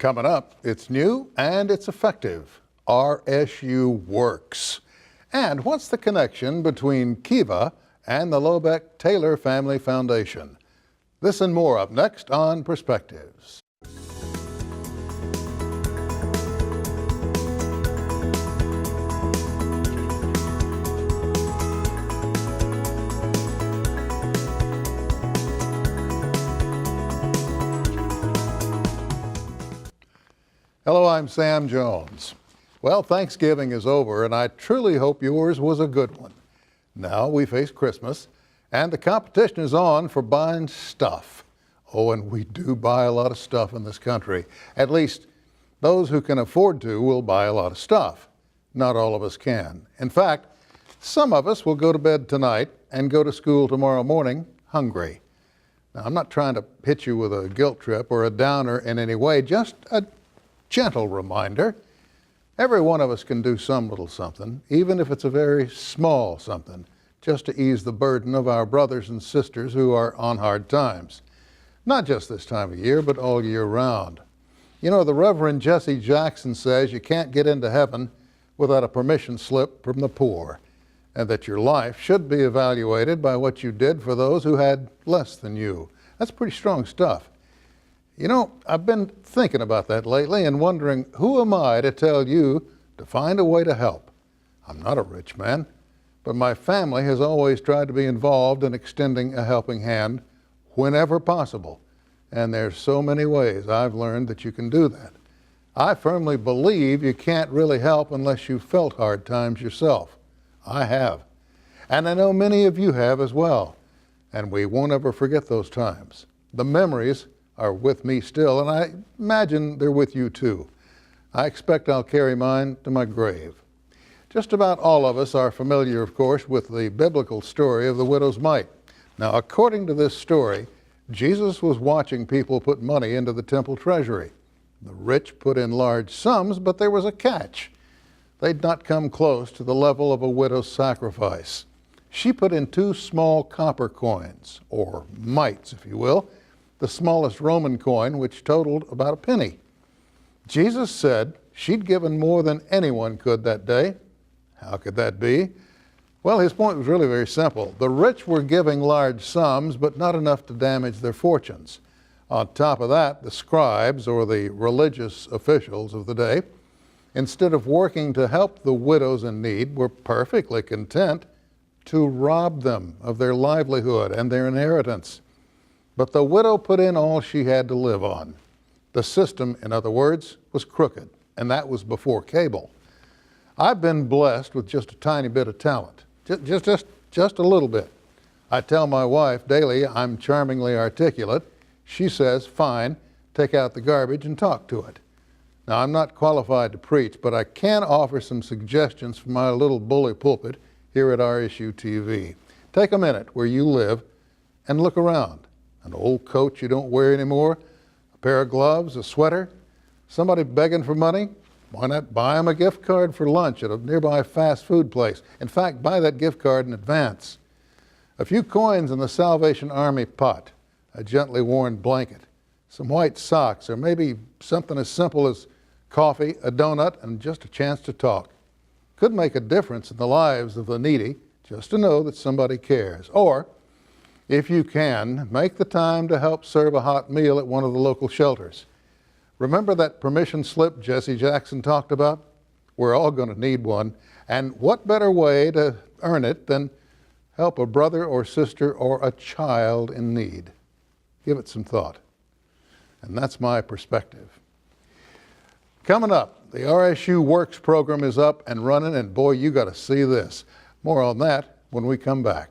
Coming up, it's new and it's effective. RSU works. And what's the connection between Kiva and the Lobeck Taylor Family Foundation? This and more up next on Perspectives. Hello, I'm Sam Jones. Well, Thanksgiving is over, and I truly hope yours was a good one. Now we face Christmas, and the competition is on for buying stuff. Oh, and we do buy a lot of stuff in this country. At least those who can afford to will buy a lot of stuff. Not all of us can. In fact, some of us will go to bed tonight and go to school tomorrow morning hungry. Now, I'm not trying to hit you with a guilt trip or a downer in any way, just a gentle reminder. Every one of us can do some little something, even if it's a very small something, just to ease the burden of our brothers and sisters who are on hard times. Not just this time of year, but all year round. You know, the Reverend Jesse Jackson says you can't get into heaven without a permission slip from the poor, and that your life should be evaluated by what you did for those who had less than you. That's pretty strong stuff. You know, I've been thinking about that lately and wondering, who am I to tell you to find a way to help? I'm not a rich man, but my family has always tried to be involved in extending a helping hand whenever possible. And there's so many ways I've learned that you can do that. I firmly believe you can't really help unless you've felt hard times yourself. I have. And I know many of you have as well. And we won't ever forget those times. The memories are with me still, and I imagine they're with you too. I expect I'll carry mine to my grave. Just about all of us are familiar, of course, with the biblical story of the widow's mite. Now, according to this story, Jesus was watching people put money into the temple treasury. The rich put in large sums, but there was a catch. They'd not come close to the level of a widow's sacrifice. She put in 2 small copper coins, or mites, if you will, the smallest Roman coin, which totaled about a penny. Jesus said she'd given more than anyone could that day. How could that be? Well, his point was really very simple. The rich were giving large sums, but not enough to damage their fortunes. On top of that, the scribes, or the religious officials of the day, instead of working to help the widows in need, were perfectly content to rob them of their livelihood and their inheritance. But the widow put in all she had to live on. The system, in other words, was crooked, and that was before cable. I've been blessed with just a tiny bit of talent, just a little bit. I tell my wife daily I'm charmingly articulate. She says, fine, take out the garbage and talk to it. Now, I'm not qualified to preach, but I can offer some suggestions from my little bully pulpit here at RSU TV. Take a minute where you live and look around. An old coat you don't wear anymore, a pair of gloves, a sweater, somebody begging for money? Why not buy them a gift card for lunch at a nearby fast food place? In fact, buy that gift card in advance. A few coins in the Salvation Army pot, a gently worn blanket, some white socks, or maybe something as simple as coffee, a donut, and just a chance to talk. Could make a difference in the lives of the needy just to know that somebody cares. Or, if you can, make the time to help serve a hot meal at one of the local shelters. Remember that permission slip Jesse Jackson talked about? We're all going to need one. And what better way to earn it than help a brother or sister or a child in need? Give it some thought. And that's my perspective. Coming up, the RSU Works program is up and running, and boy, you got to see this. More on that when we come back.